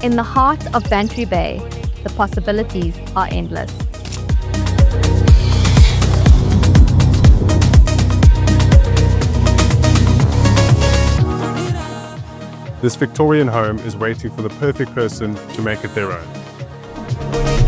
In the heart of Bantry Bay, the possibilities are endless. This Victorian home is waiting for the perfect person to make it their own.